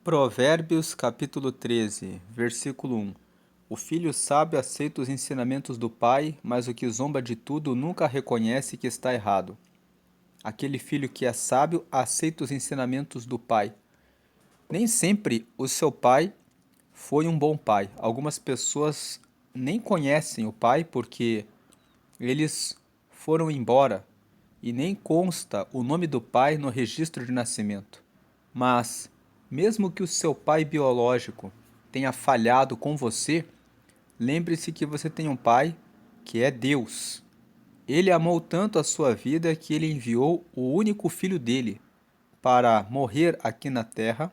Provérbios capítulo 13, versículo 1. O filho sábio aceita os ensinamentos do pai, mas o que zomba de tudo nunca reconhece que está errado. Aquele filho que é sábio aceita os ensinamentos do pai. Nem sempre o seu pai foi um bom pai. Algumas pessoas nem conhecem o pai porque eles foram embora e nem consta o nome do pai no registro de nascimento. Mas, mesmo que o seu pai biológico tenha falhado com você, lembre-se que você tem um pai que é Deus. Ele amou tanto a sua vida que ele enviou o único filho dele para morrer aqui na terra,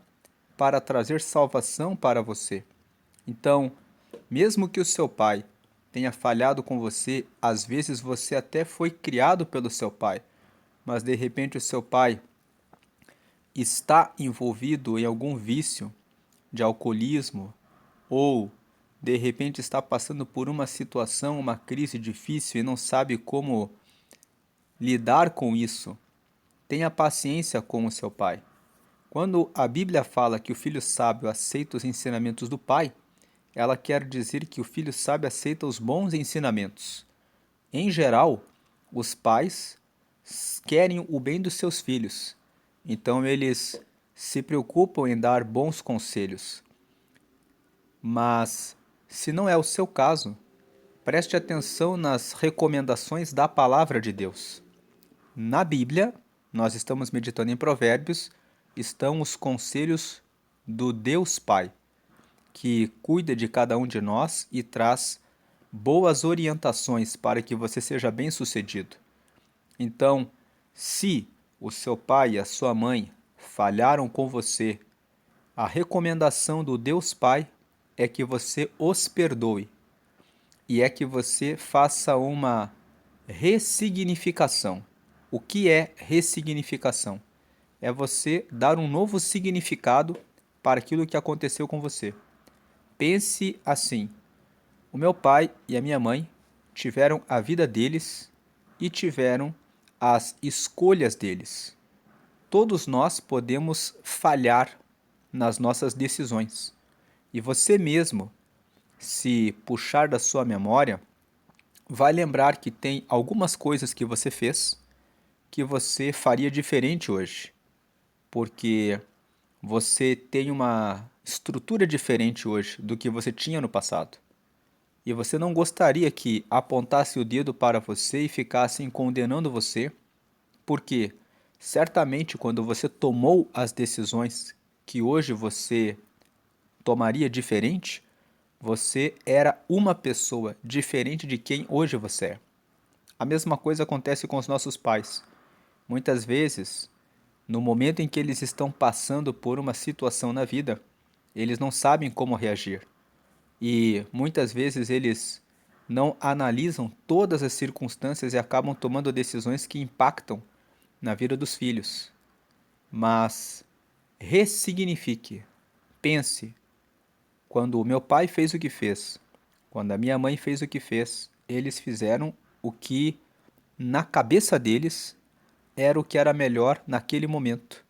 para trazer salvação para você. Então, mesmo que o seu pai tenha falhado com você, às vezes você até foi criado pelo seu pai, mas de repente o seu pai está envolvido em algum vício de alcoolismo ou de repente está passando por uma situação, uma crise difícil e não sabe como lidar com isso, tenha paciência com o seu pai. Quando a Bíblia fala que o filho sábio aceita os ensinamentos do pai, ela quer dizer que o filho sábio aceita os bons ensinamentos. Em geral, os pais querem o bem dos seus filhos, então eles se preocupam em dar bons conselhos. Mas, se não é o seu caso, preste atenção nas recomendações da palavra de Deus. Na Bíblia, nós estamos meditando em Provérbios, estão os conselhos do Deus Pai, que cuida de cada um de nós e traz boas orientações para que você seja bem-sucedido. Então, se o seu pai e a sua mãe falharam com você, a recomendação do Deus Pai é que você os perdoe e é que você faça uma ressignificação. O que é ressignificação? É você dar um novo significado para aquilo que aconteceu com você. Pense assim: o meu pai e a minha mãe tiveram a vida deles e tiveram as escolhas deles. Todos nós podemos falhar nas nossas decisões. E você mesmo, se puxar da sua memória, vai lembrar que tem algumas coisas que você fez que você faria diferente hoje, porque você tem uma estrutura diferente hoje do que você tinha no passado. E você não gostaria que apontasse o dedo para você e ficassem condenando você, porque certamente quando você tomou as decisões que hoje você tomaria diferente, você era uma pessoa diferente de quem hoje você é. A mesma coisa acontece com os nossos pais. Muitas vezes, no momento em que eles estão passando por uma situação na vida, eles não sabem como reagir. E muitas vezes eles não analisam todas as circunstâncias e acabam tomando decisões que impactam na vida dos filhos. Mas ressignifique, pense. Quando o meu pai fez o que fez, quando a minha mãe fez o que fez, eles fizeram o que na cabeça deles era o que era melhor naquele momento.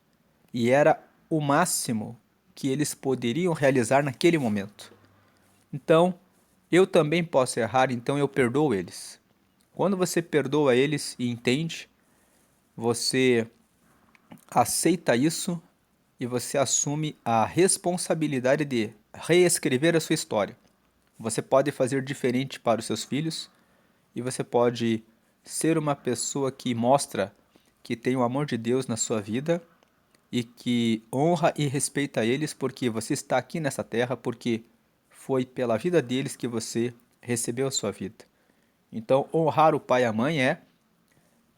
E era o máximo que eles poderiam realizar naquele momento. Então, eu também posso errar, então eu perdoo eles. Quando você perdoa eles e entende, você aceita isso e você assume a responsabilidade de reescrever a sua história. Você pode fazer diferente para os seus filhos e você pode ser uma pessoa que mostra que tem o amor de Deus na sua vida e que honra e respeita eles porque você está aqui nessa terra, porque foi pela vida deles que você recebeu a sua vida. Então, honrar o pai e a mãe é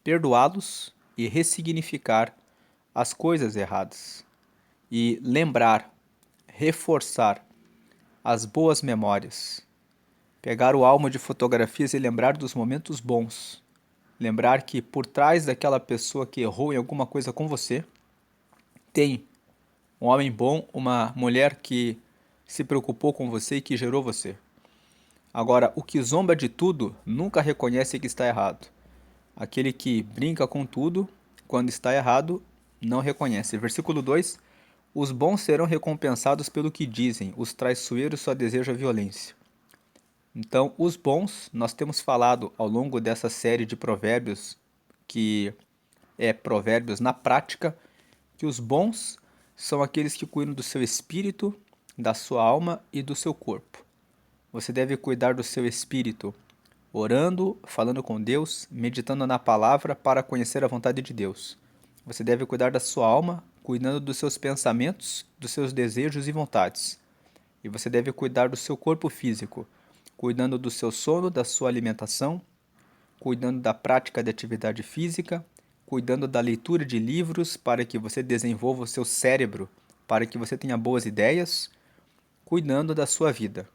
perdoá-los e ressignificar as coisas erradas. E lembrar, reforçar as boas memórias. Pegar o álbum de fotografias e lembrar dos momentos bons. Lembrar que por trás daquela pessoa que errou em alguma coisa com você, tem um homem bom, uma mulher que se preocupou com você e que gerou você. Agora, o que zomba de tudo nunca reconhece que está errado. Aquele que brinca com tudo, quando está errado, não reconhece. Versículo 2: Os bons serão recompensados pelo que dizem, os traiçoeiros só desejam a violência. Então, os bons, nós temos falado ao longo dessa série de provérbios, que é provérbios na prática, que os bons são aqueles que cuidam do seu espírito, da sua alma e do seu corpo. Você deve cuidar do seu espírito, orando, falando com Deus, meditando na palavra para conhecer a vontade de Deus. Você deve cuidar da sua alma, cuidando dos seus pensamentos, dos seus desejos e vontades. E você deve cuidar do seu corpo físico, cuidando do seu sono, da sua alimentação, cuidando da prática de atividade física, cuidando da leitura de livros para que você desenvolva o seu cérebro, para que você tenha boas ideias, cuidando da sua vida.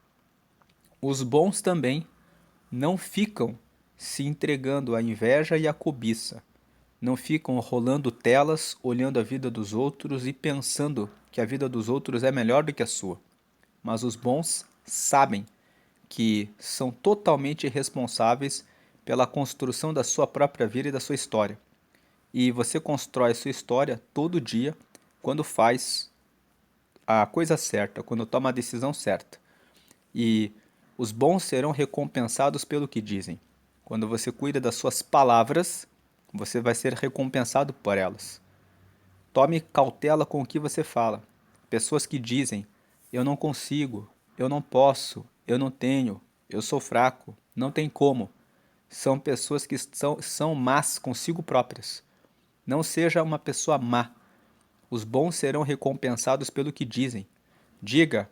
Os bons também não ficam se entregando à inveja e à cobiça. Não ficam rolando telas, olhando a vida dos outros e pensando que a vida dos outros é melhor do que a sua. Mas os bons sabem que são totalmente responsáveis pela construção da sua própria vida e da sua história. E você constrói a sua história todo dia quando faz a coisa certa, quando toma a decisão certa. E os bons serão recompensados pelo que dizem. Quando você cuida das suas palavras, você vai ser recompensado por elas. Tome cautela com o que você fala. Pessoas que dizem: eu não consigo, eu não posso, eu não tenho, eu sou fraco, não tem como. São pessoas que são más consigo próprias. Não seja uma pessoa má. Os bons serão recompensados pelo que dizem. Diga: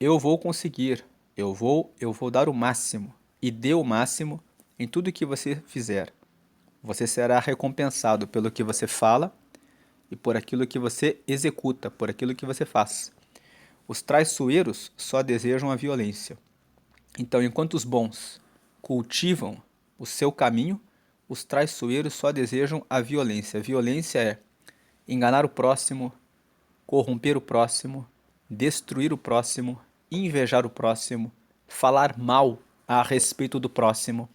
eu vou conseguir, eu vou dar o máximo. E dê o máximo em tudo que você fizer. Você será recompensado pelo que você fala e por aquilo que você executa, por aquilo que você faz. Os traiçoeiros só desejam a violência. Então, enquanto os bons cultivam o seu caminho, os traiçoeiros só desejam a violência. A violência é enganar o próximo, corromper o próximo, destruir o próximo, invejar o próximo, falar mal a respeito do próximo,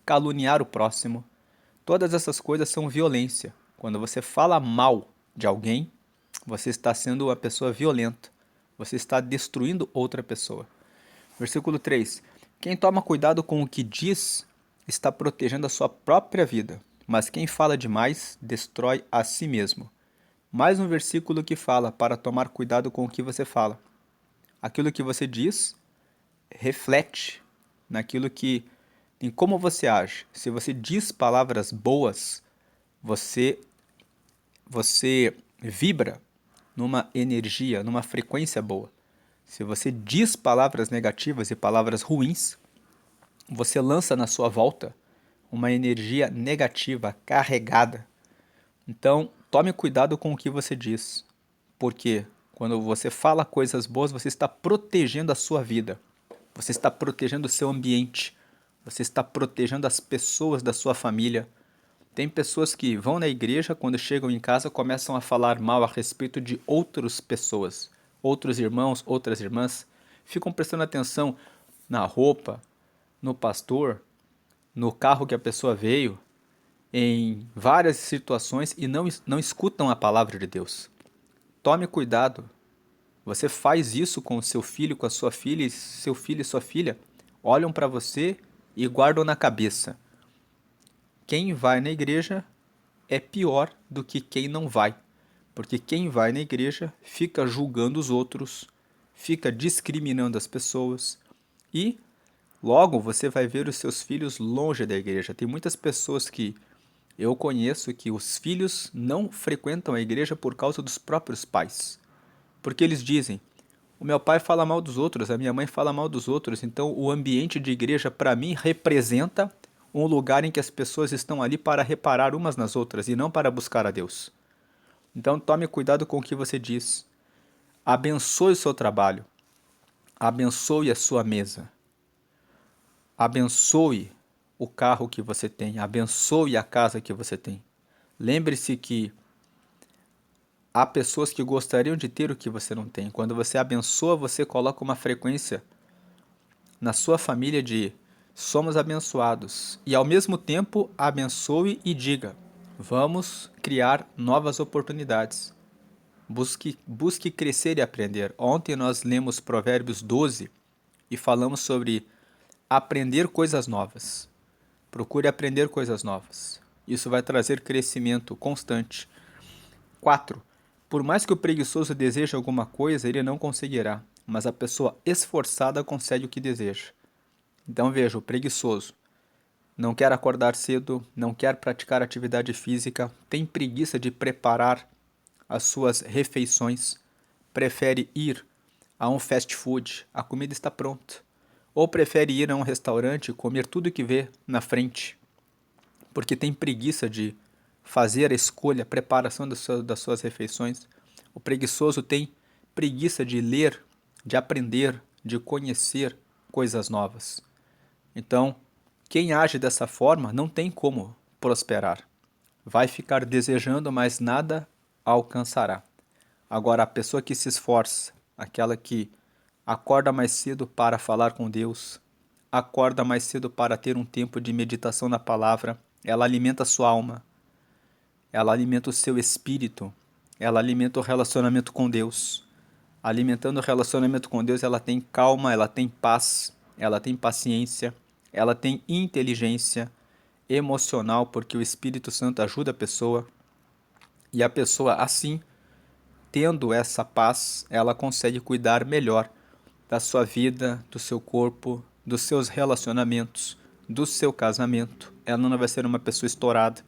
caluniar o próximo. Todas essas coisas são violência. Quando você fala mal de alguém, você está sendo uma pessoa violenta. Você está destruindo outra pessoa. Versículo 3. Quem toma cuidado com o que diz está protegendo a sua própria vida, mas quem fala demais destrói a si mesmo. Mais um versículo que fala para tomar cuidado com o que você fala. Aquilo que você diz reflete em como você age. Se você diz palavras boas, você vibra numa energia, numa frequência boa. Se você diz palavras negativas e palavras ruins, você lança na sua volta uma energia negativa, carregada. Então, tome cuidado com o que você diz, porque quando você fala coisas boas, você está protegendo a sua vida, você está protegendo o seu ambiente, você está protegendo as pessoas da sua família. Tem pessoas que vão na igreja, quando chegam em casa, começam a falar mal a respeito de outras pessoas, outros irmãos, outras irmãs, ficam prestando atenção na roupa, no pastor, no carro que a pessoa veio, em várias situações e não escutam a palavra de Deus. Tome cuidado. Você faz isso com o seu filho, com a sua filha, e seu filho e sua filha olham para você e guardam na cabeça. Quem vai na igreja é pior do que quem não vai, porque quem vai na igreja fica julgando os outros, fica discriminando as pessoas e logo você vai ver os seus filhos longe da igreja. Tem muitas pessoas que eu conheço que os filhos não frequentam a igreja por causa dos próprios pais, porque eles dizem: o meu pai fala mal dos outros, a minha mãe fala mal dos outros, então o ambiente de igreja para mim representa um lugar em que as pessoas estão ali para reparar umas nas outras e não para buscar a Deus. Então tome cuidado com o que você diz. Abençoe o seu trabalho. Abençoe a sua mesa. Abençoe o carro que você tem. Abençoe a casa que você tem. Lembre-se que há pessoas que gostariam de ter o que você não tem. Quando você abençoa, você coloca uma frequência na sua família de somos abençoados. E ao mesmo tempo, abençoe e diga: vamos criar novas oportunidades. Busque crescer e aprender. Ontem nós lemos Provérbios 12 e falamos sobre aprender coisas novas. Procure aprender coisas novas. Isso vai trazer crescimento constante. 4. Por mais que o preguiçoso deseje alguma coisa, ele não conseguirá, mas a pessoa esforçada consegue o que deseja. Então veja, o preguiçoso não quer acordar cedo, não quer praticar atividade física, tem preguiça de preparar as suas refeições, prefere ir a um fast food, a comida está pronta, ou prefere ir a um restaurante e comer tudo que vê na frente, porque tem preguiça de fazer a escolha, a preparação das suas refeições. O preguiçoso tem preguiça de ler, de aprender, de conhecer coisas novas. Então, quem age dessa forma não tem como prosperar. Vai ficar desejando, mas nada alcançará. Agora, a pessoa que se esforça, aquela que acorda mais cedo para falar com Deus, acorda mais cedo para ter um tempo de meditação na palavra, ela alimenta a sua alma, ela alimenta o seu espírito, ela alimenta o relacionamento com Deus. Alimentando o relacionamento com Deus, ela tem calma, ela tem paz, ela tem paciência, ela tem inteligência emocional, porque o Espírito Santo ajuda a pessoa. E a pessoa, assim, tendo essa paz, ela consegue cuidar melhor da sua vida, do seu corpo, dos seus relacionamentos, do seu casamento. Ela não vai ser uma pessoa estourada.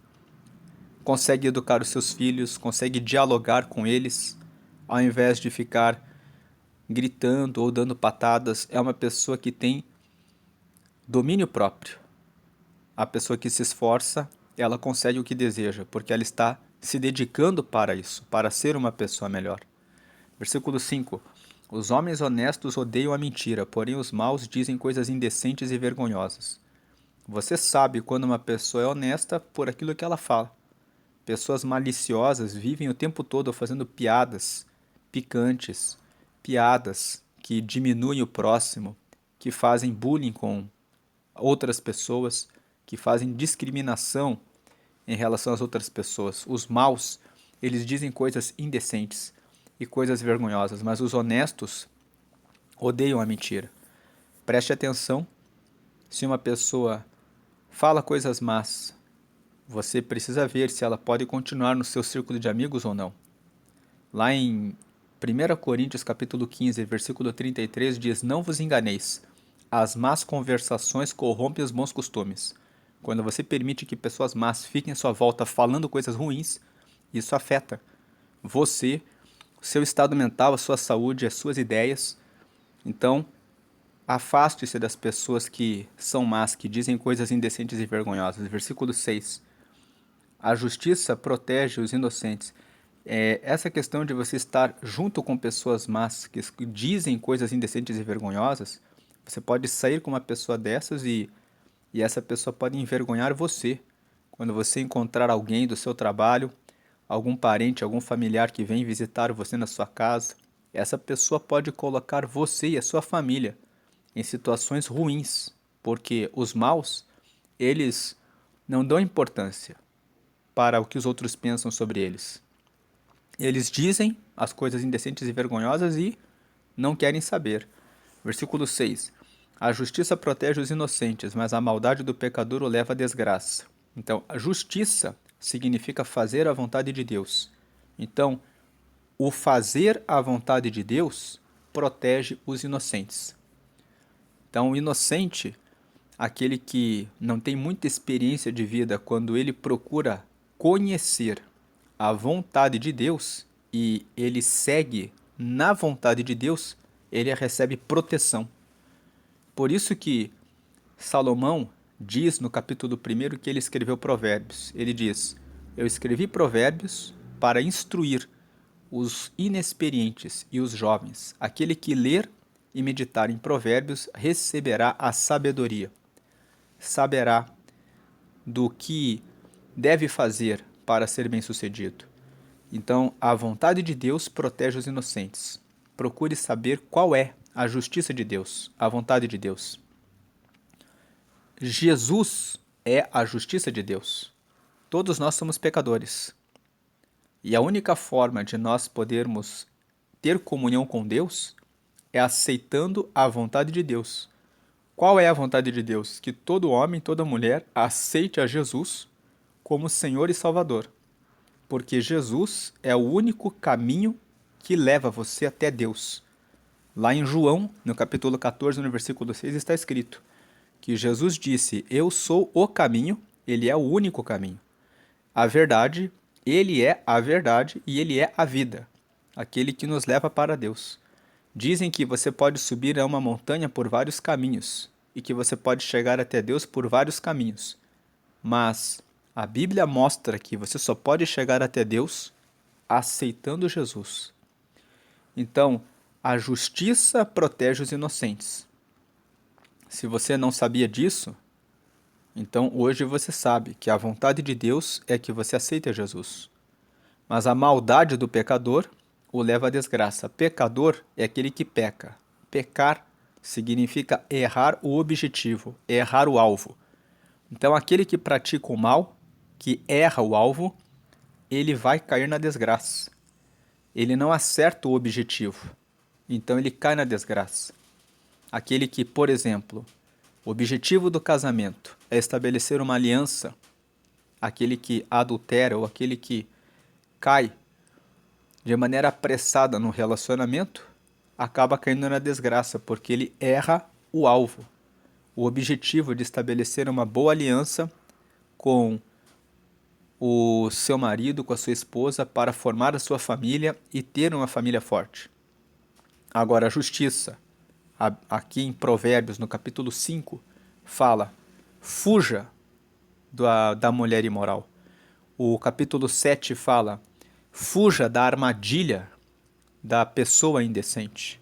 Consegue educar os seus filhos, consegue dialogar com eles, ao invés de ficar gritando ou dando patadas. É uma pessoa que tem domínio próprio. A pessoa que se esforça, ela consegue o que deseja, porque ela está se dedicando para isso, para ser uma pessoa melhor. Versículo 5. Os homens honestos odeiam a mentira, porém os maus dizem coisas indecentes e vergonhosas. Você sabe quando uma pessoa é honesta por aquilo que ela fala. Pessoas maliciosas vivem o tempo todo fazendo piadas picantes, piadas que diminuem o próximo, que fazem bullying com outras pessoas, que fazem discriminação em relação às outras pessoas. Os maus, eles dizem coisas indecentes e coisas vergonhosas, mas os honestos odeiam a mentira. Preste atenção, se uma pessoa fala coisas más, você precisa ver se ela pode continuar no seu círculo de amigos ou não. Lá em 1 Coríntios capítulo 15, versículo 33 diz: Não vos enganeis, as más conversações corrompem os bons costumes. Quando você permite que pessoas más fiquem à sua volta falando coisas ruins, isso afeta você, o seu estado mental, a sua saúde, as suas ideias. Então, afaste-se das pessoas que são más, que dizem coisas indecentes e vergonhosas. Versículo 6. A justiça protege os inocentes. Essa questão de você estar junto com pessoas más, que dizem coisas indecentes e vergonhosas, você pode sair com uma pessoa dessas e essa pessoa pode envergonhar você. Quando você encontrar alguém do seu trabalho, algum parente, algum familiar que vem visitar você na sua casa, essa pessoa pode colocar você e a sua família em situações ruins, porque os maus, eles não dão importância para o que os outros pensam sobre eles. Eles dizem as coisas indecentes e vergonhosas e não querem saber. Versículo 6. A justiça protege os inocentes, mas a maldade do pecador o leva à desgraça. Então, a justiça significa fazer a vontade de Deus. Então, o fazer a vontade de Deus protege os inocentes. Então, o inocente, aquele que não tem muita experiência de vida, quando ele procura conhecer a vontade de Deus e ele segue na vontade de Deus, ele recebe proteção. Por isso que Salomão diz no capítulo 1 que ele escreveu Provérbios. Ele diz: Eu escrevi Provérbios para instruir os inexperientes e os jovens. Aquele que ler e meditar em Provérbios receberá a sabedoria. Saberá do que deve fazer para ser bem-sucedido. Então, a vontade de Deus protege os inocentes. Procure saber qual é a justiça de Deus, a vontade de Deus. Jesus é a justiça de Deus. Todos nós somos pecadores. E a única forma de nós podermos ter comunhão com Deus é aceitando a vontade de Deus. Qual é a vontade de Deus? Que todo homem, toda mulher aceite a Jesus como Senhor e Salvador. Porque Jesus é o único caminho que leva você até Deus. Lá em João, no capítulo 14, no versículo 6, está escrito que Jesus disse: Eu sou o caminho, ele é o único caminho. A verdade, ele é a verdade e ele é a vida, aquele que nos leva para Deus. Dizem que você pode subir a uma montanha por vários caminhos e que você pode chegar até Deus por vários caminhos. Mas a Bíblia mostra que você só pode chegar até Deus aceitando Jesus. Então, a justiça protege os inocentes. Se você não sabia disso, então hoje você sabe que a vontade de Deus é que você aceite Jesus. Mas a maldade do pecador o leva à desgraça. Pecador é aquele que peca. Pecar significa errar o objetivo, errar o alvo. Então aquele que pratica o mal, que erra o alvo, ele vai cair na desgraça. Ele não acerta o objetivo, então ele cai na desgraça. Aquele que, por exemplo, o objetivo do casamento é estabelecer uma aliança, aquele que adultera ou aquele que cai de maneira apressada no relacionamento, acaba caindo na desgraça, porque ele erra o alvo, o objetivo de estabelecer uma boa aliança com o seu marido, com a sua esposa, para formar a sua família e ter uma família forte. Agora, a justiça, aqui em Provérbios, no capítulo 5, fala: fuja da mulher imoral. O capítulo 7 fala: fuja da armadilha da pessoa indecente,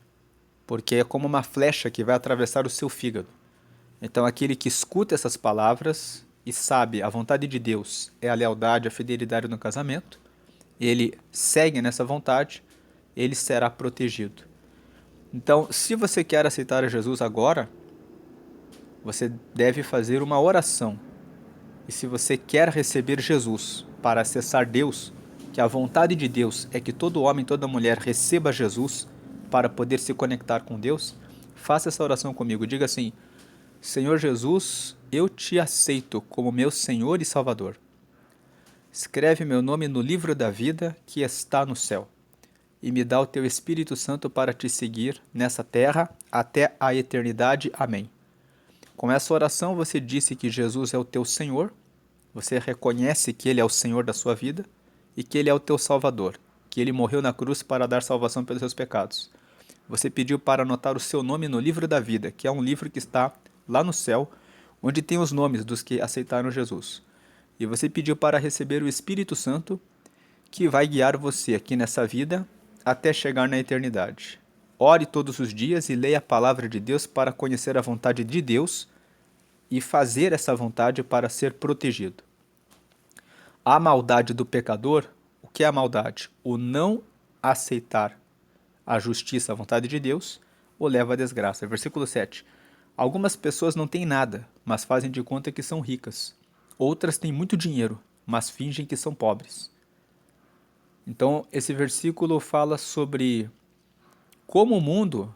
porque é como uma flecha que vai atravessar o seu fígado. Então, aquele que escuta essas palavras e sabe a vontade de Deus é a lealdade, a fidelidade no casamento, ele segue nessa vontade, ele será protegido. Então, se você quer aceitar a Jesus agora, você deve fazer uma oração. E se você quer receber Jesus para acessar Deus, que a vontade de Deus é que todo homem, toda mulher receba Jesus para poder se conectar com Deus, faça essa oração comigo. Diga assim: Senhor Jesus, eu te aceito como meu Senhor e Salvador. Escreve meu nome no livro da vida que está no céu e me dá o teu Espírito Santo para te seguir nessa terra até a eternidade. Amém. Com essa oração você disse que Jesus é o teu Senhor, você reconhece que Ele é o Senhor da sua vida e que Ele é o teu Salvador, que Ele morreu na cruz para dar salvação pelos seus pecados. Você pediu para anotar o seu nome no livro da vida, que é um livro que está lá no céu, onde tem os nomes dos que aceitaram Jesus. E você pediu para receber o Espírito Santo, que vai guiar você aqui nessa vida até chegar na eternidade. Ore todos os dias e leia a palavra de Deus para conhecer a vontade de Deus e fazer essa vontade para ser protegido. A maldade do pecador, o que é a maldade? O não aceitar a justiça, a vontade de Deus, o leva à desgraça. Versículo 7. Algumas pessoas não têm nada, mas fazem de conta que são ricas. Outras têm muito dinheiro, mas fingem que são pobres. Então, esse versículo fala sobre como o mundo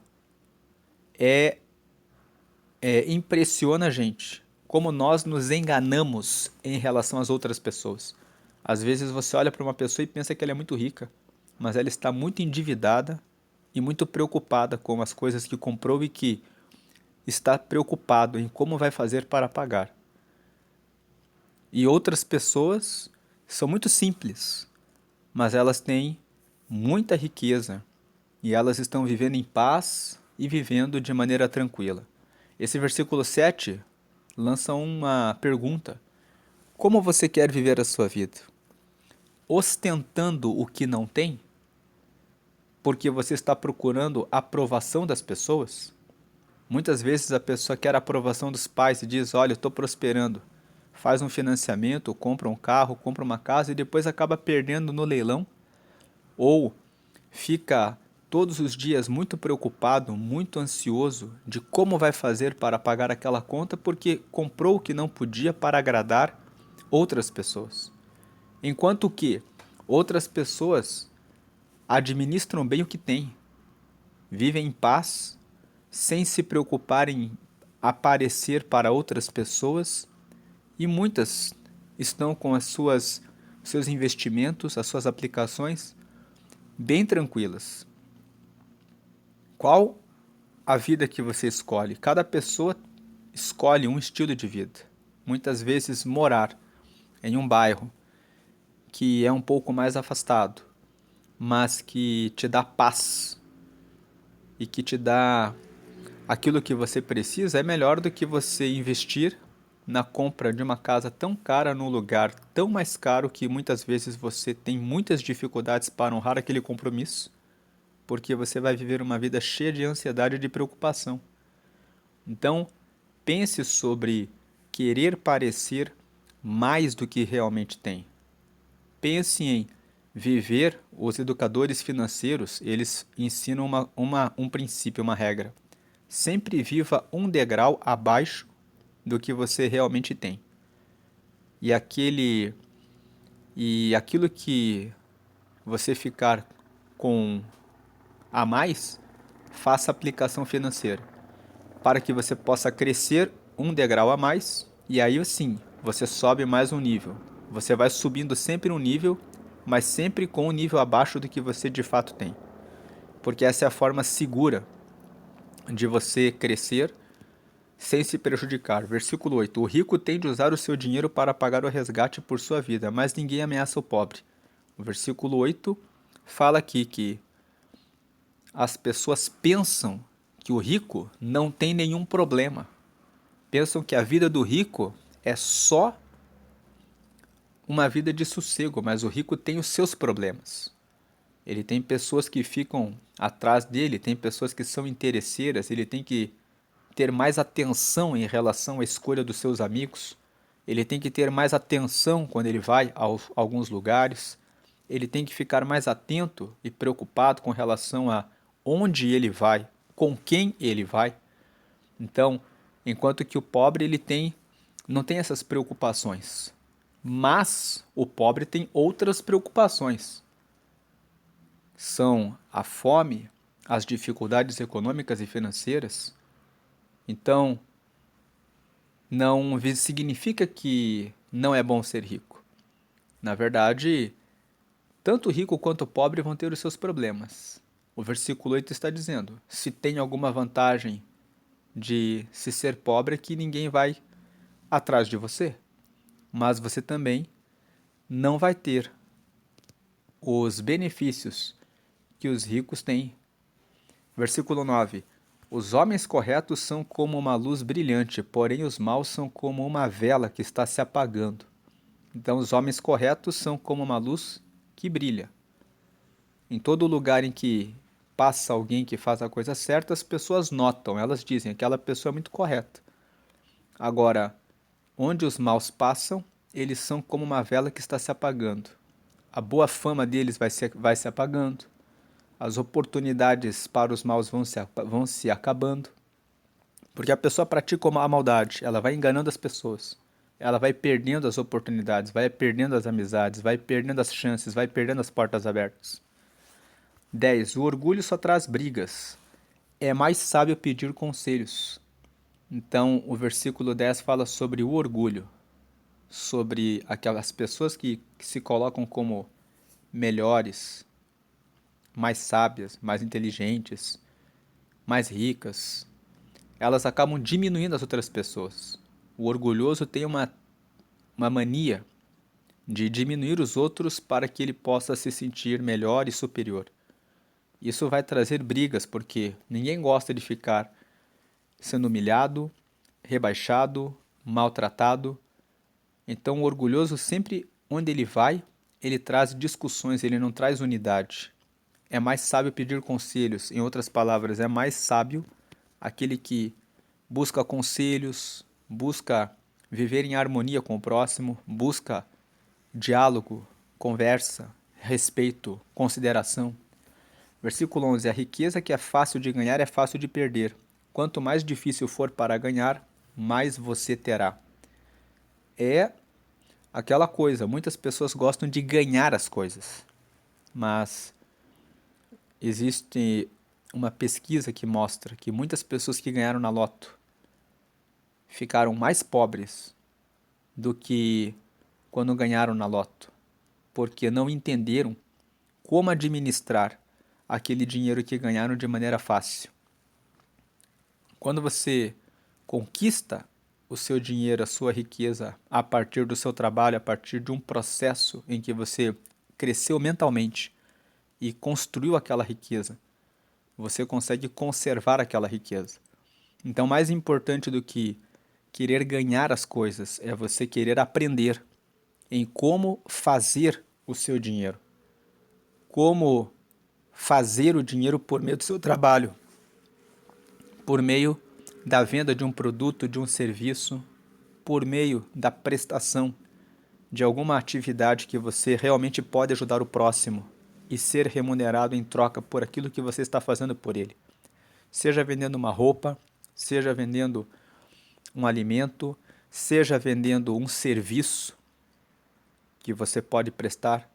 impressiona a gente, como nós nos enganamos em relação às outras pessoas. Às vezes você olha para uma pessoa e pensa que ela é muito rica, mas ela está muito endividada e muito preocupada com as coisas que comprou e que está preocupado em como vai fazer para pagar. E outras pessoas são muito simples, mas elas têm muita riqueza e elas estão vivendo em paz e vivendo de maneira tranquila. Esse versículo 7 lança uma pergunta: como você quer viver a sua vida? Ostentando o que não tem? Porque você está procurando a aprovação das pessoas? Muitas vezes a pessoa quer a aprovação dos pais e diz: olha, eu estou prosperando. Faz um financiamento, compra um carro, compra uma casa e depois acaba perdendo no leilão. Ou fica todos os dias muito preocupado, muito ansioso de como vai fazer para pagar aquela conta porque comprou o que não podia para agradar outras pessoas. Enquanto que Outras pessoas administram bem o que têm, vivem em paz, sem se preocupar em aparecer para outras pessoas, e muitas estão com seus investimentos, as suas aplicações bem tranquilas. Qual a vida que você escolhe? Cada pessoa escolhe um estilo de vida. Muitas vezes morar em um bairro que é um pouco mais afastado, mas que te dá paz e que te dá aquilo que você precisa, é melhor do que você investir na compra de uma casa tão cara num lugar tão mais caro que muitas vezes você tem muitas dificuldades para honrar aquele compromisso, porque você vai viver uma vida cheia de ansiedade e de preocupação. Então, pense sobre querer parecer mais do que realmente tem. Pense em viver. Os educadores financeiros, eles ensinam um princípio, uma regra. Sempre viva um degrau abaixo do que você realmente tem. E aquilo que você ficar com a mais, faça aplicação financeira, para que você possa crescer um degrau a mais, e aí sim, você sobe mais um nível. Você vai subindo sempre um nível, mas sempre com um nível abaixo do que você de fato tem. Porque essa é a forma segura de você crescer sem se prejudicar. Versículo 8. O rico tem de usar o seu dinheiro para pagar o resgate por sua vida, mas ninguém ameaça o pobre. O versículo 8 fala aqui que as pessoas pensam que o rico não tem nenhum problema. Pensam que a vida do rico é só uma vida de sossego, mas o rico tem os seus problemas. Ele tem pessoas que ficam atrás dele, tem pessoas que são interesseiras, ele tem que ter mais atenção em relação à escolha dos seus amigos, ele tem que ter mais atenção quando ele vai a alguns lugares, ele tem que ficar mais atento e preocupado com relação a onde ele vai, com quem ele vai. Então, enquanto que o pobre não tem essas preocupações. Mas o pobre tem outras preocupações. São a fome, as dificuldades econômicas e financeiras. Então, não significa que não é bom ser rico. Na verdade, tanto o rico quanto o pobre vão ter os seus problemas. O versículo 8 está dizendo: se tem alguma vantagem de se ser pobre, é que ninguém vai atrás de você. Mas você também não vai ter os benefícios que os ricos têm. Versículo 9. Os homens corretos são como uma luz brilhante, porém os maus são como uma vela que está se apagando. Então, os homens corretos são como uma luz que brilha. Em todo lugar em que passa alguém que faz a coisa certa, as pessoas notam, elas dizem, aquela pessoa é muito correta. Agora, onde os maus passam, eles são como uma vela que está se apagando. A boa fama deles vai se apagando. As oportunidades para os maus vão se acabando. Porque a pessoa pratica a maldade, ela vai enganando as pessoas. Ela vai perdendo as oportunidades, vai perdendo as amizades, vai perdendo as chances, vai perdendo as portas abertas. 10. O orgulho só traz brigas. É mais sábio pedir conselhos. Então, o versículo 10 fala sobre o orgulho, sobre aquelas pessoas que se colocam como melhores, mais sábias, mais inteligentes, mais ricas. Elas acabam diminuindo as outras pessoas. O orgulhoso tem uma mania de diminuir os outros para que ele possa se sentir melhor e superior. Isso vai trazer brigas, porque ninguém gosta de ficar sendo humilhado, rebaixado, maltratado. Então, o orgulhoso, sempre onde ele vai, ele traz discussões, ele não traz unidade. É mais sábio pedir conselhos. Em outras palavras, é mais sábio aquele que busca conselhos, busca viver em harmonia com o próximo, busca diálogo, conversa, respeito, consideração. Versículo 11. A riqueza que é fácil de ganhar é fácil de perder. Quanto mais difícil for para ganhar, mais você terá. É aquela coisa, muitas pessoas gostam de ganhar as coisas, mas existe uma pesquisa que mostra que muitas pessoas que ganharam na loto ficaram mais pobres do que quando ganharam na loto, porque não entenderam como administrar aquele dinheiro que ganharam de maneira fácil. Quando você conquista o seu dinheiro, a sua riqueza, a partir do seu trabalho, a partir de um processo em que você cresceu mentalmente e construiu aquela riqueza, você consegue conservar aquela riqueza. Então, mais importante do que querer ganhar as coisas é você querer aprender em como fazer o seu dinheiro, como fazer o dinheiro por meio do seu trabalho, por meio da venda de um produto, de um serviço, por meio da prestação de alguma atividade que você realmente pode ajudar o próximo e ser remunerado em troca por aquilo que você está fazendo por ele. Seja vendendo uma roupa, seja vendendo um alimento, seja vendendo um serviço que você pode prestar,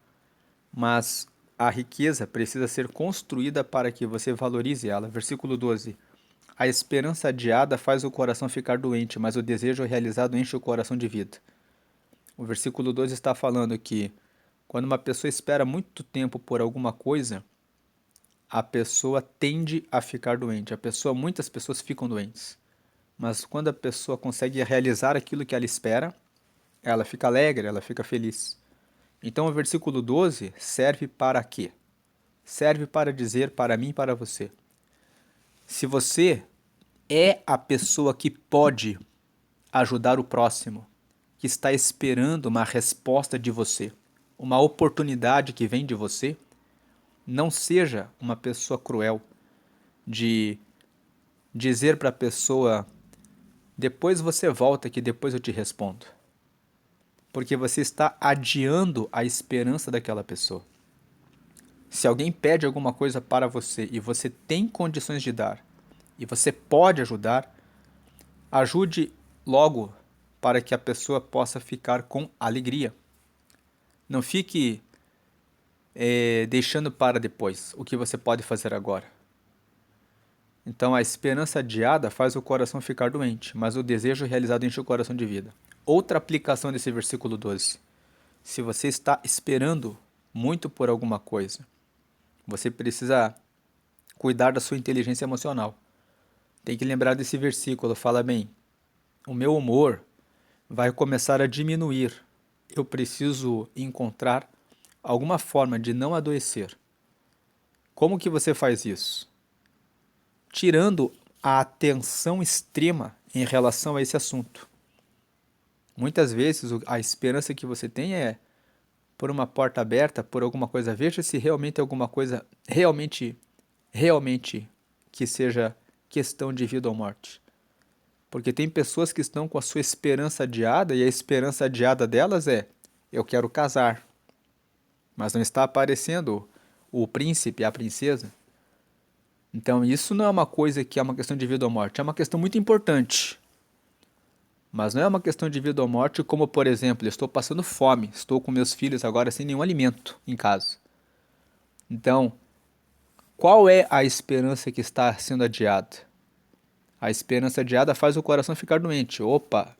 mas a riqueza precisa ser construída para que você valorize ela. Versículo 12. A esperança adiada faz o coração ficar doente, mas o desejo realizado enche o coração de vida. O versículo 12 está falando que quando uma pessoa espera muito tempo por alguma coisa, a pessoa tende a ficar doente. Muitas pessoas ficam doentes. Mas quando a pessoa consegue realizar aquilo que ela espera, ela fica alegre, ela fica feliz. Então o versículo 12 serve para quê? Serve para dizer para mim e para você: se você é a pessoa que pode ajudar o próximo, que está esperando uma resposta de você, uma oportunidade que vem de você, não seja uma pessoa cruel de dizer para a pessoa: depois você volta que depois eu te respondo. Porque você está adiando a esperança daquela pessoa. Se alguém pede alguma coisa para você e você tem condições de dar, e você pode ajudar, ajude logo para que a pessoa possa ficar com alegria. Não fique deixando para depois o que você pode fazer agora. Então a esperança adiada faz o coração ficar doente, mas o desejo realizado enche o coração de vida. Outra aplicação desse versículo 12. Se você está esperando muito por alguma coisa, você precisa cuidar da sua inteligência emocional. Tem que lembrar desse versículo, fala bem: o meu humor vai começar a diminuir. Eu preciso encontrar alguma forma de não adoecer. Como que você faz isso? Tirando a atenção extrema em relação a esse assunto. Muitas vezes a esperança que você tem é por uma porta aberta, por alguma coisa. Veja se realmente é alguma coisa realmente que seja questão de vida ou morte. Porque tem pessoas que estão com a sua esperança adiada e a esperança adiada delas é: eu quero casar. Mas não está aparecendo o príncipe, a princesa. Então isso não é uma coisa que é uma questão de vida ou morte, é uma questão muito importante. Mas não é uma questão de vida ou morte como, por exemplo, eu estou passando fome, estou com meus filhos agora sem nenhum alimento em casa. Então, qual é a esperança que está sendo adiada? A esperança adiada faz o coração ficar doente. Opa,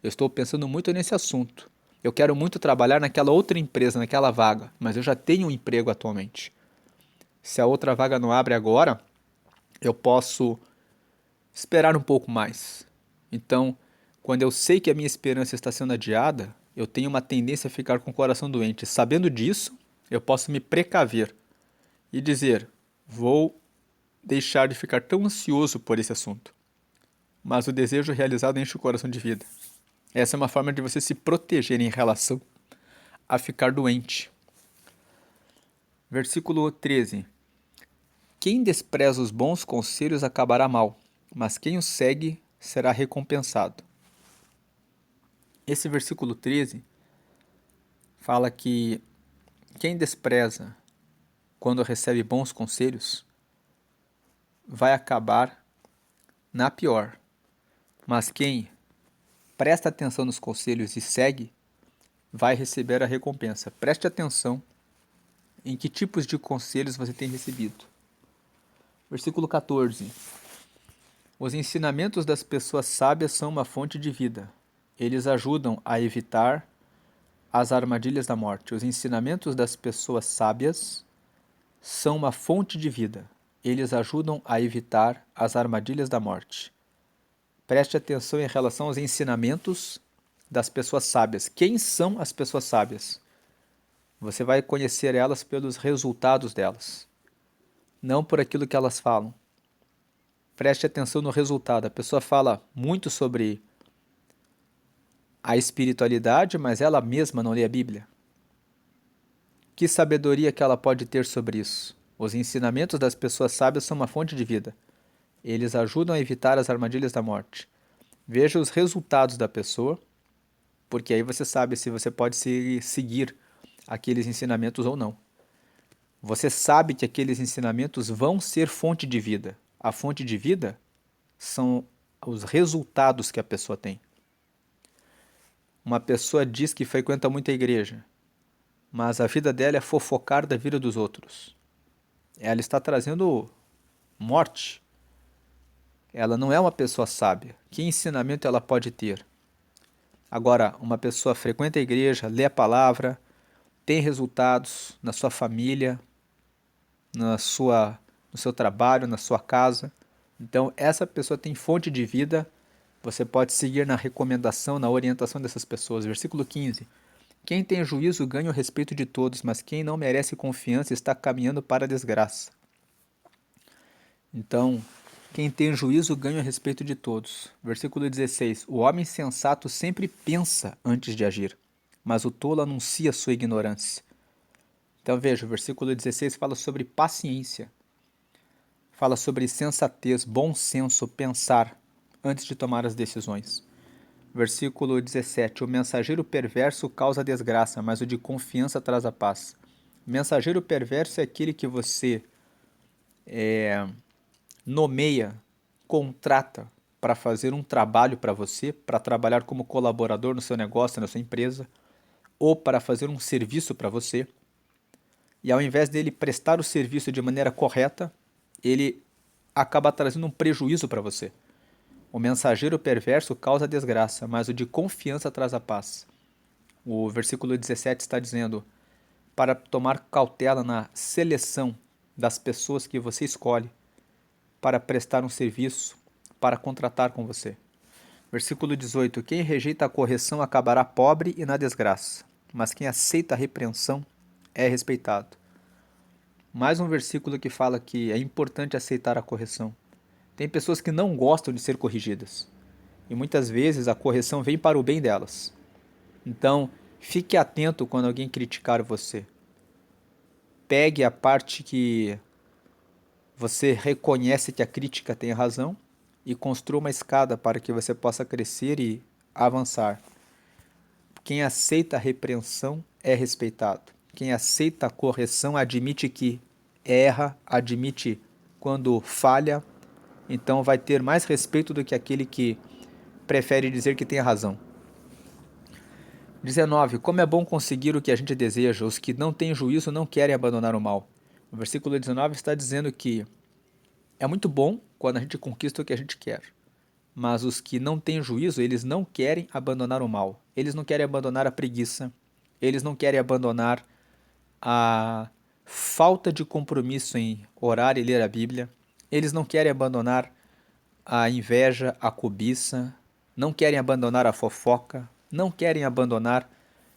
eu estou pensando muito nesse assunto. Eu quero muito trabalhar naquela outra empresa, naquela vaga, mas eu já tenho um emprego atualmente. Se a outra vaga não abre agora, eu posso esperar um pouco mais. Então, quando eu sei que a minha esperança está sendo adiada, eu tenho uma tendência a ficar com o coração doente. Sabendo disso, eu posso me precaver e dizer: vou deixar de ficar tão ansioso por esse assunto. Mas o desejo realizado enche o coração de vida. Essa é uma forma de você se proteger em relação a ficar doente. Versículo 13. Quem despreza os bons conselhos acabará mal, mas quem os segue será recompensado. Esse versículo 13 fala que quem despreza quando recebe bons conselhos vai acabar na pior. Mas quem presta atenção nos conselhos e segue vai receber a recompensa. Preste atenção em que tipos de conselhos você tem recebido. Versículo 14. Os ensinamentos das pessoas sábias são uma fonte de vida. Eles ajudam a evitar as armadilhas da morte. Os ensinamentos das pessoas sábias são uma fonte de vida. Eles ajudam a evitar as armadilhas da morte. Preste atenção em relação aos ensinamentos das pessoas sábias. Quem são as pessoas sábias? Você vai conhecer elas pelos resultados delas, não por aquilo que elas falam. Preste atenção no resultado. A pessoa fala muito sobre a espiritualidade, mas ela mesma não lê a Bíblia. Que sabedoria que ela pode ter sobre isso? Os ensinamentos das pessoas sábias são uma fonte de vida. Eles ajudam a evitar as armadilhas da morte. Veja os resultados da pessoa, porque aí você sabe se você pode seguir aqueles ensinamentos ou não. Você sabe que aqueles ensinamentos vão ser fonte de vida. A fonte de vida são os resultados que a pessoa tem. Uma pessoa diz que frequenta muito a igreja, mas a vida dela é fofocar da vida dos outros. Ela está trazendo morte. Ela não é uma pessoa sábia. Que ensinamento ela pode ter? Agora, uma pessoa frequenta a igreja, lê a palavra, tem resultados na sua família, no seu trabalho, na sua casa. Então, essa pessoa tem fonte de vida. Você pode seguir na recomendação, na orientação dessas pessoas. Versículo 15. Quem tem juízo ganha o respeito de todos, mas quem não merece confiança está caminhando para a desgraça. Então, quem tem juízo ganha o respeito de todos. Versículo 16. O homem sensato sempre pensa antes de agir, mas o tolo anuncia sua ignorância. Então veja, o versículo 16 fala sobre paciência. Fala sobre sensatez, bom senso, pensar antes de tomar as decisões. Versículo 17. O mensageiro perverso causa desgraça, mas o de confiança traz a paz. O mensageiro perverso é aquele que você nomeia, contrata para fazer um trabalho para você, para trabalhar como colaborador no seu negócio, na sua empresa, ou para fazer um serviço para você. E ao invés dele prestar o serviço de maneira correta, ele acaba trazendo um prejuízo para você. O mensageiro perverso causa desgraça, mas o de confiança traz a paz. O versículo 17 está dizendo: para tomar cautela na seleção das pessoas que você escolhe para prestar um serviço, para contratar com você. Versículo 18: quem rejeita a correção acabará pobre e na desgraça, mas quem aceita a repreensão é respeitado. Mais um versículo que fala que é importante aceitar a correção. Tem pessoas que não gostam de ser corrigidas, e muitas vezes a correção vem para o bem delas. Então, fique atento quando alguém criticar você. Pegue a parte que você reconhece que a crítica tem razão e construa uma escada para que você possa crescer e avançar. Quem aceita a repreensão é respeitado. Quem aceita a correção admite que erra, admite quando falha, então vai ter mais respeito do que aquele que prefere dizer que tem razão. 19. Como é bom conseguir o que a gente deseja, os que não têm juízo não querem abandonar o mal. O versículo 19 está dizendo que é muito bom quando a gente conquista o que a gente quer, mas os que não têm juízo, eles não querem abandonar o mal. Eles não querem abandonar a preguiça, eles não querem abandonar a falta de compromisso em orar e ler a Bíblia, eles não querem abandonar a inveja, a cobiça, não querem abandonar a fofoca, não querem abandonar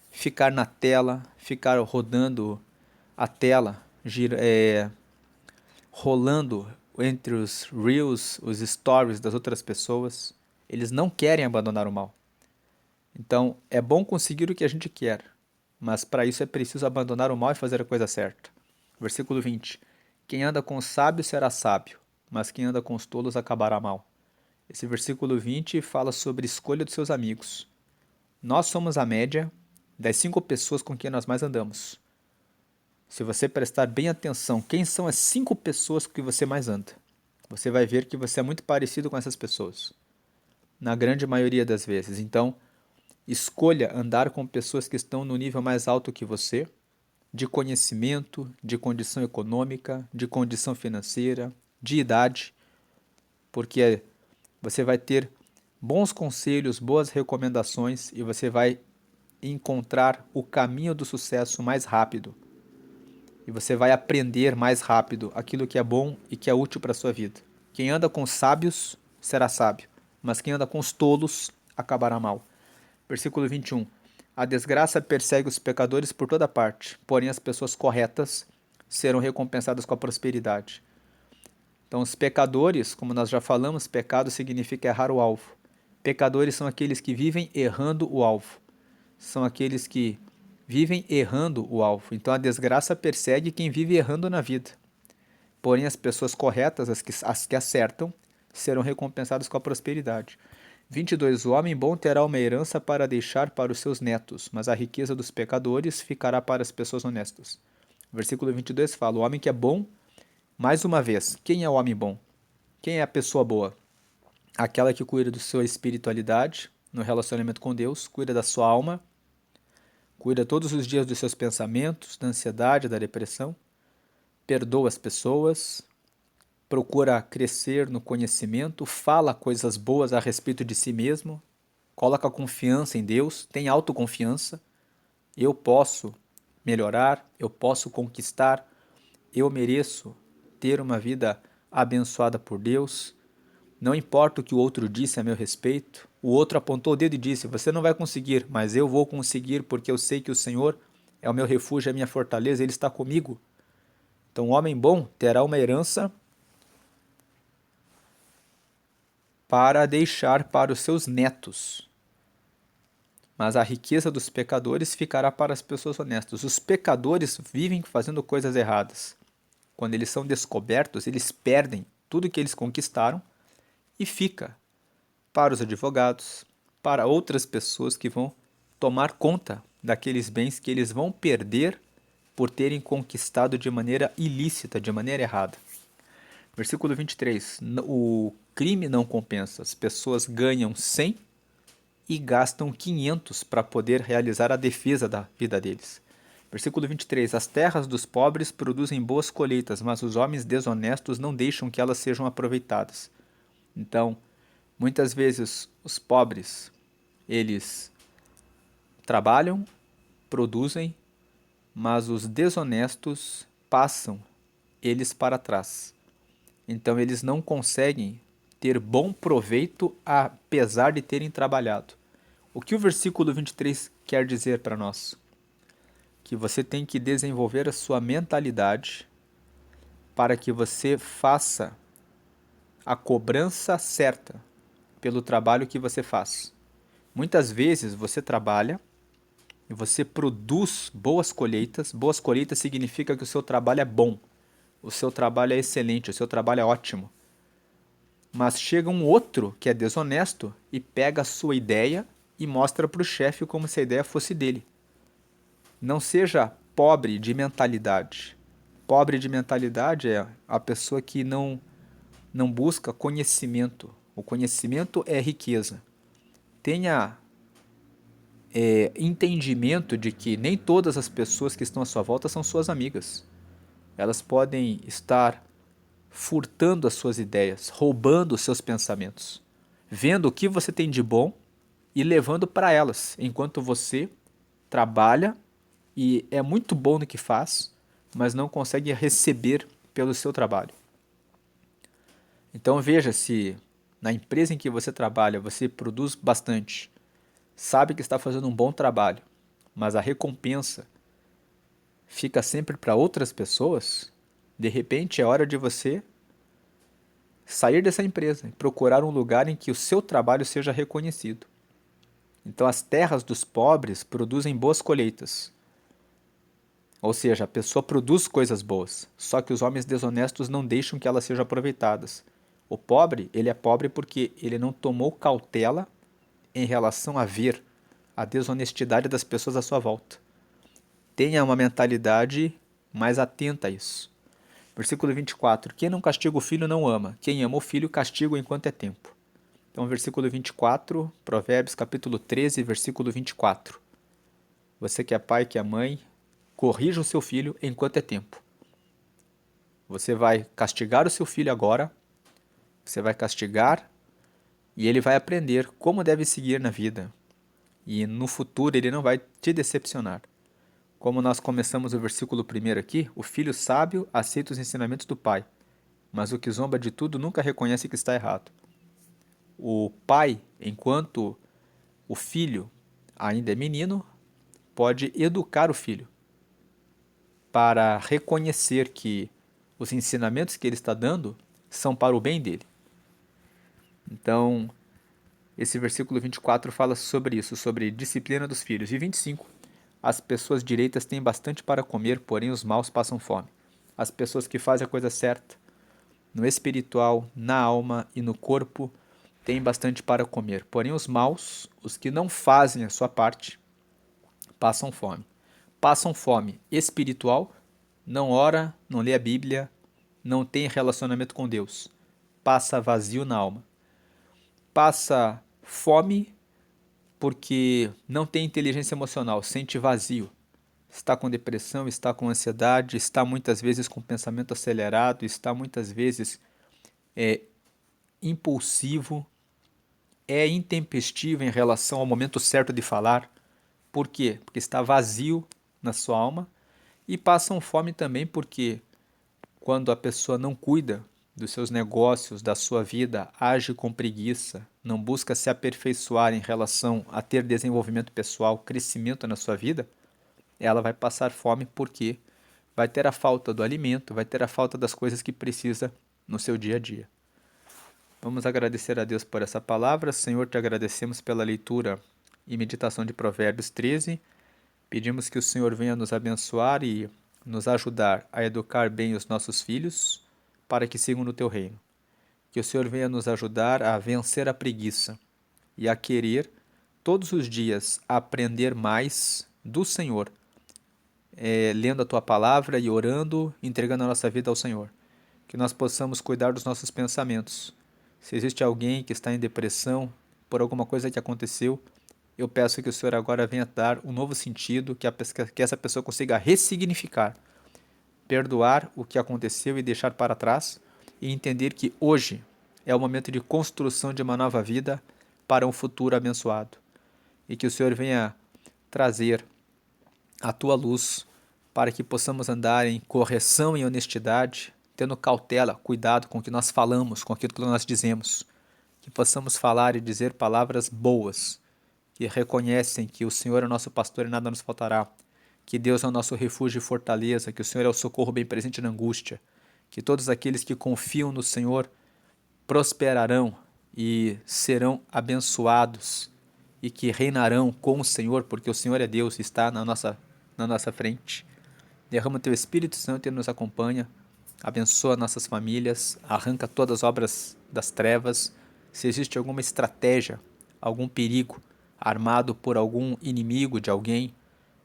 ficar na tela, ficar rodando a tela, rolando entre os reels, os stories das outras pessoas. Eles não querem abandonar o mal. Então, é bom conseguir o que a gente quer, mas para isso é preciso abandonar o mal e fazer a coisa certa. Versículo 20. Quem anda com os sábios será sábio, mas quem anda com os tolos acabará mal. Esse versículo 20 fala sobre escolha dos seus amigos. Nós somos a média das 5 pessoas com quem nós mais andamos. Se você prestar bem atenção, quem são as 5 pessoas com que você mais anda? Você vai ver que você é muito parecido com essas pessoas, na grande maioria das vezes. Então, Escolha andar com pessoas que estão no nível mais alto que você, de conhecimento, de condição econômica, de condição financeira, de idade, porque você vai ter bons conselhos, boas recomendações e você vai encontrar o caminho do sucesso mais rápido. E você vai aprender mais rápido aquilo que é bom e que é útil para a sua vida. Quem anda com os sábios será sábio, mas quem anda com os tolos acabará mal. Versículo 21. A desgraça persegue os pecadores por toda parte, porém as pessoas corretas serão recompensadas com a prosperidade. Então, os pecadores, como nós já falamos, pecado significa errar o alvo. Pecadores são aqueles que vivem errando o alvo. São aqueles que vivem errando o alvo. Então, a desgraça persegue quem vive errando na vida. Porém, as pessoas corretas, as que acertam, serão recompensadas com a prosperidade. 22. O homem bom terá uma herança para deixar para os seus netos, mas a riqueza dos pecadores ficará para as pessoas honestas. Versículo 22 fala: o homem que é bom, mais uma vez, quem é o homem bom? Quem é a pessoa boa? Aquela que cuida da sua espiritualidade, no relacionamento com Deus, cuida da sua alma, cuida todos os dias dos seus pensamentos, da ansiedade, da depressão, perdoa as pessoas, procura crescer no conhecimento, fala coisas boas a respeito de si mesmo, coloca confiança em Deus, tem autoconfiança. Eu posso melhorar, eu posso conquistar, eu mereço ter uma vida abençoada por Deus. Não importa o que o outro disse a meu respeito. O outro apontou o dedo e disse: você não vai conseguir, mas eu vou conseguir porque eu sei que o Senhor é o meu refúgio, é a minha fortaleza, Ele está comigo. Então, o homem bom terá uma herança para deixar para os seus netos. Mas a riqueza dos pecadores ficará para as pessoas honestas. Os pecadores vivem fazendo coisas erradas. Quando eles são descobertos, eles perdem tudo que eles conquistaram e fica para os advogados, para outras pessoas que vão tomar conta daqueles bens que eles vão perder por terem conquistado de maneira ilícita, de maneira errada. Versículo 23. O crime não compensa. As pessoas ganham 100 e gastam 500 para poder realizar a defesa da vida deles. Versículo 23. As terras dos pobres produzem boas colheitas, mas os homens desonestos não deixam que elas sejam aproveitadas. Então, muitas vezes os pobres, eles trabalham, produzem, mas os desonestos passam eles para trás. Então eles não conseguem ter bom proveito apesar de terem trabalhado. O que o versículo 23 quer dizer para nós? Que você tem que desenvolver a sua mentalidade para que você faça a cobrança certa pelo trabalho que você faz. Muitas vezes você trabalha e você produz boas colheitas. Boas colheitas significa que o seu trabalho é bom, o seu trabalho é excelente, o seu trabalho é ótimo. Mas chega um outro que é desonesto e pega a sua ideia e mostra para o chefe como se a ideia fosse dele. Não seja pobre de mentalidade. Pobre de mentalidade é a pessoa que não busca conhecimento. O conhecimento é riqueza. Tenha entendimento de que nem todas as pessoas que estão à sua volta são suas amigas. Elas podem estar furtando as suas ideias, roubando os seus pensamentos, vendo o que você tem de bom e levando para elas, enquanto você trabalha e é muito bom no que faz, mas não consegue receber pelo seu trabalho. Então veja se na empresa em que você trabalha você produz bastante, sabe que está fazendo um bom trabalho, mas a recompensa fica sempre para outras pessoas. De repente é hora de você sair dessa empresa e procurar um lugar em que o seu trabalho seja reconhecido. Então as terras dos pobres produzem boas colheitas. Ou seja, a pessoa produz coisas boas, só que os homens desonestos não deixam que elas sejam aproveitadas. O pobre, ele é pobre porque ele não tomou cautela em relação a ver a desonestidade das pessoas à sua volta. Tenha uma mentalidade mais atenta a isso. Versículo 24. Quem não castiga o filho não ama. Quem ama o filho castiga enquanto é tempo. Então, versículo 24, Provérbios capítulo 13, versículo 24. Você que é pai, que é mãe, corrija o seu filho enquanto é tempo. Você vai castigar o seu filho agora, você vai castigar e ele vai aprender como deve seguir na vida. E no futuro ele não vai te decepcionar. Como nós começamos o versículo 1 aqui, o filho sábio aceita os ensinamentos do pai, mas o que zomba de tudo nunca reconhece que está errado. O pai, enquanto o filho ainda é menino, pode educar o filho para reconhecer que os ensinamentos que ele está dando são para o bem dele. Então, esse versículo 24 fala sobre isso, sobre disciplina dos filhos. E 25, as pessoas direitas têm bastante para comer, porém os maus passam fome. As pessoas que fazem a coisa certa, no espiritual, na alma e no corpo, têm bastante para comer. Porém os maus, os que não fazem a sua parte, passam fome. Passam fome espiritual, não ora, não lê a Bíblia, não tem relacionamento com Deus. Passa vazio na alma. Passa fome porque não tem inteligência emocional, sente vazio. Está com depressão, está com ansiedade, está muitas vezes com pensamento acelerado, está muitas vezes impulsivo, é intempestivo em relação ao momento certo de falar. Por quê? Porque está vazio na sua alma. E passam fome também porque quando a pessoa não cuida dos seus negócios, da sua vida, age com preguiça, não busca se aperfeiçoar em relação a ter desenvolvimento pessoal, crescimento na sua vida, ela vai passar fome porque vai ter a falta do alimento, vai ter a falta das coisas que precisa no seu dia a dia. Vamos agradecer a Deus por essa palavra. Senhor, te agradecemos pela leitura e meditação de Provérbios 13. Pedimos que o Senhor venha nos abençoar e nos ajudar a educar bem os nossos filhos para que sigam no teu reino. Que o Senhor venha nos ajudar a vencer a preguiça e a querer todos os dias aprender mais do Senhor, lendo a tua palavra e orando, entregando a nossa vida ao Senhor. Que nós possamos cuidar dos nossos pensamentos. Se existe alguém que está em depressão por alguma coisa que aconteceu, eu peço que o Senhor agora venha dar um novo sentido, que essa pessoa consiga ressignificar, perdoar o que aconteceu e deixar para trás, e entender que hoje é o momento de construção de uma nova vida para um futuro abençoado. E que o Senhor venha trazer a tua luz para que possamos andar em correção e honestidade, tendo cautela, cuidado com o que nós falamos, com aquilo que nós dizemos. Que possamos falar e dizer palavras boas, que reconhecem que o Senhor é o nosso pastor e nada nos faltará, que Deus é o nosso refúgio e fortaleza, que o Senhor é o socorro bem presente na angústia, que todos aqueles que confiam no Senhor prosperarão e serão abençoados e que reinarão com o Senhor, porque o Senhor é Deus e está na nossa frente. Derrama o teu Espírito Santo e nos acompanha, abençoa nossas famílias, arranca todas as obras das trevas. Se existe alguma estratégia, algum perigo armado por algum inimigo de alguém,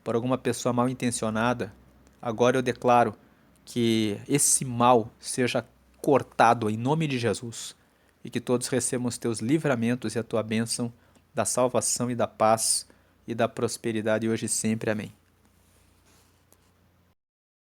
por alguma pessoa mal intencionada, agora eu declaro que esse mal seja cortado em nome de Jesus e que todos recebam os teus livramentos e a tua bênção da salvação e da paz e da prosperidade hoje e sempre. Amém.